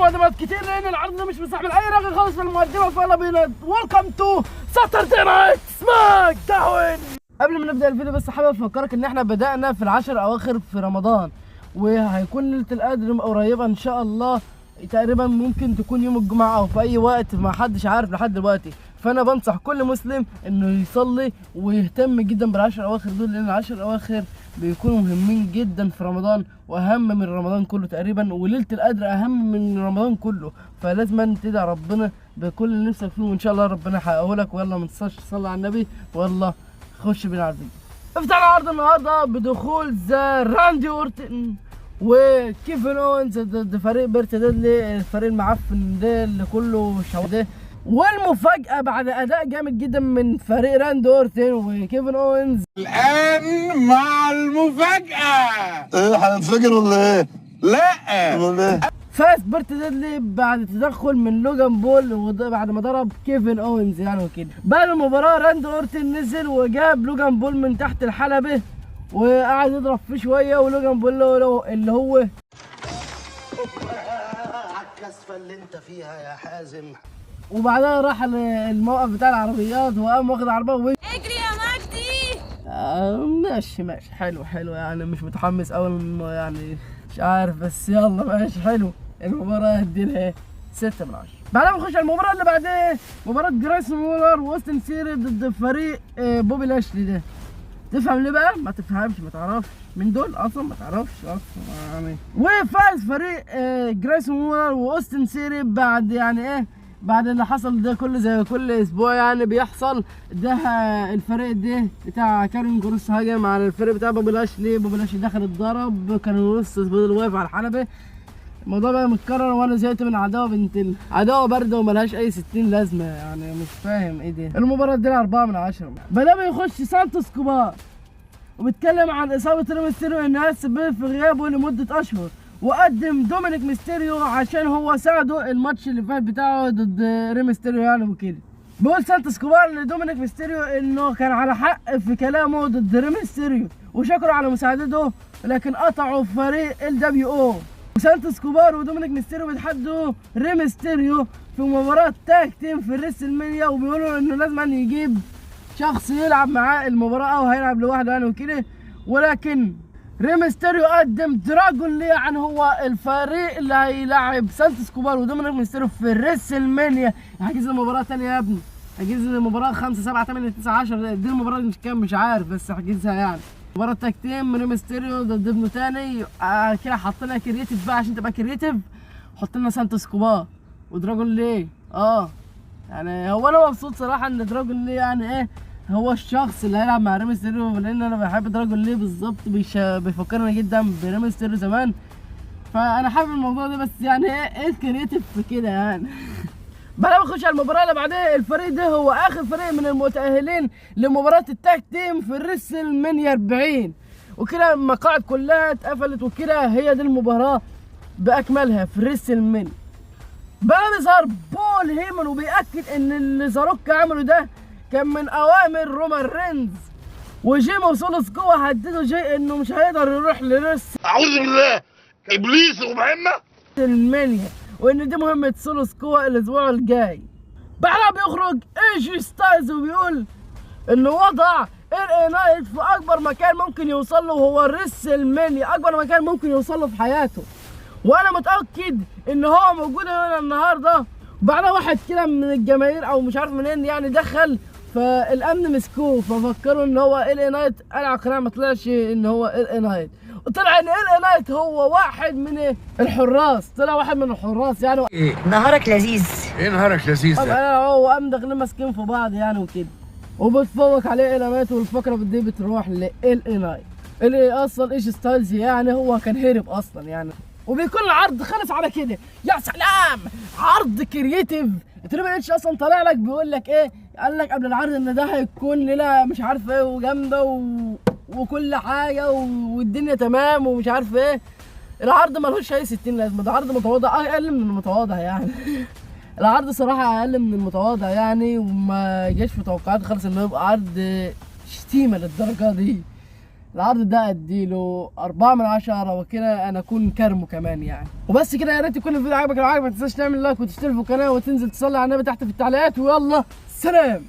مقدمات كتير لان العرض ده مش مستحمل اي رغي خالص في المقدمه. فيلا بينا. ويلكم تو ساتردي نايت سماك داون. قبل ما نبدا الفيديو بس حابب افكرك ان احنا بدانا في العشر الاواخر في رمضان، وهيكون ليله القدر قريبه ان شاء الله، تقريبا ممكن تكون يوم الجمعه او في اي وقت، ما حدش عارف لحد دلوقتي. فانا بنصح كل مسلم انه يصلي ويهتم جدا بالعشر الاواخر دول، لان العشر الاواخر بيكونوا مهمين جدا في رمضان، واهم من رمضان كله تقريبا، وليله القدر اهم من رمضان كله. فلازم تدعي ربنا بكل اللي نفسك فيه، وان شاء الله ربنا يحققه لك. ويلا ما تنساش تصلي على النبي، ويلا خش بينا على الفيديو. افتح العرض النهارده بدخول ذا راندي اورتن وكيفن اونز ضد فريق بيرت ديدلي، الفريق المعفن ده اللي كله ده. والمفاجأة بعد أداء جامد جدا من فريق راندي اورتن وكيفن اونز. الآن مع المفاجأة. ايه هننفجر ولا ايه؟ لا ولا ايه؟ فاز بيرت ديدلي بعد تدخل من لوجان بول، وبعد ما ضرب كيفن اونز يعني وكده. بعد المباراة راندي اورتن نزل وجاب لوجان بول من تحت الحلبة وقعد يضرب فيه شوية، ولوجان بول اللي هو عالكسفة اللي انت فيها يا حازم. وبعدها راح الموقف بتاع العربيات وقام واخد عربية اجري يا مجدي. ماشي حلو يعني. مش متحمس أوي يعني، مش عارف، بس يلا ماشي حلو. المباراة هديلها 6 من 10. بعدها بنخش على المباراة اللي بعدها، مباراة جرايسون وولر واوستن ثيري ضد فريق بوبي لاشلي ده. تفهم ليه بقى؟ ما تفهمش، ما تعرفش مين دول اصلا، ما تعرفش اصلا يعني. وفاز فريق جرايسون وولر واوستن ثيري بعد يعني ايه، بعد اللي حصل ده كله زي كل اسبوع يعني بيحصل ده. الفريق ده بتاع كارين كروس هاجم على الفريق بتاع بوبي لاشلي، بوبي لاشلي دخل اتضرب، كان لسه فضل واقف على الحلبة. الموضوع بقى متكرر، وانا زهقت من عداوه بنت عداوه بارده وملهاش اي 60 لازمه يعني، مش فاهم ايه ده. المباراه دي 4 من 10. بدأ يخش سانتوس كوبار وبيتكلم عن اصابه ري ميستيريو انها سبب في غيابه لمده اشهر، وقدم دومينيك ميستيريو عشان هو ساعده الماتش اللي فات بتاعه ضد ري ميستيريو يعني وكده. بيقول سانتوس كوبار لدومينيك ميستيريو انه كان على حق في كلامه ضد ري ميستيريو، وشكره على مساعدته، لكن قطعوا فريق LWO. سانتوس كوبار ودومينيك ميستيريو بيتحدوا ري ميستيريو في مباراة تاج تيم في الريسل مانيا، وبيقولوا انه لازم يجيب شخص يلعب معاه المباراة او هيلعب لوحده يعني وكده. ولكن ري ميستيريو قدم دراجون لي يعني هو الفريق اللي هيلعب سانتوس كوبار ودومينيك ميستيريو في الريسل مانيا. هحجز مباراة تانية يا ابني، هحجز مباراة 5 7 8 9 10. دي المباراة مش كام مش عارف، بس هحجزها يعني. مباراة تاج تيم ري ميستيريو ضد ابنه تاني. كده حطينا كرييتيف بقى عشان تبقى كرييتيف، حط لنا سانتوس كوبار ودراجون لي. يعني هو انا مبسوط صراحة ان دراجون لي يعني ايه هو الشخص اللي هيلعب مع ري ميستيريو، لان انا بحب دراجون لي بالظبط، بيفكرني جدا بري ميستيريو زمان. فانا حابب الموضوع ده، بس يعني ايه الكرييتيف في كده يعني. بعدها بنخش على المباراة اللي بعدها. الفريق ده هو آخر فريق من المتأهلين لمباراة التاج تيم في الريسل مانيا 40، وكده المقاعد كلها اتقفلت، وكده هي دي المباراة بأكملها في الريسل مانيا. بعد ظهر بول هيمن وبيأكد إن اللي زاروك عمله ده كان من أوامر رومان رينز، وجيمي وسولو سكوا هددوا جاي إنه مش هيقدر يروح لريسل أعوذ بالله إبليس ومهمة مانيا، وان دي مهمة سولو سكوا الاسبوع الجاي. بعدها بيخرج ايجي ستايلز وبيقول انه وضع ال نايت في اكبر مكان ممكن يوصل له، وهو الريسل مانيا، اكبر مكان ممكن يوصل له في حياته، وانا متاكد ان هو موجود هنا النهارده. بعدها واحد كده من الجماهير او مش عارف منين يعني دخل، فالامن مسكوه، ففكروا ان هو ال نايت. قلع قناع ما طلعش ان هو ال نايت، وطلع ان ال نايت هو واحد من الحراس، طلع واحد من الحراس يعني. نهارك لذيذ. إيه نهارك لذيذ ده؟ هو قام داخلين ماسكين في بعض يعني وكده، وبتفوق عليه ال نايت، والفقره دي بتروح ل نايت اللي اصلا ايش ستايلز يعني هو كان هرب اصلا يعني. وبيكون العرض خلص على كده. يا سلام، عرض كرييتيف. تريبل اتش اصلا طالع لك بيقول لك ايه، قال لك قبل العرض ان ده هيكون ليله مش عارف ايه وجامده وكل حاجه والدنيا تمام ومش عارف ايه. العرض ملوش اي 60 لازمه، ده عرض متواضع، اقل من المتواضع يعني. العرض صراحه اقل من المتواضع يعني، وما جاش في توقعاتي خالص انه يبقى عرض شتيمه للدرجه دي. العرض ده اديله 4 من 10 وكده انا اكون كرمه كمان يعني. وبس كده، يا ريت يكون الفيديو عجبك. لو عجبك ما تنساش تعمل لايك وتشترك في القناه وتنزل تصلي على النبي تحت في التعليقات. ويلا سلام.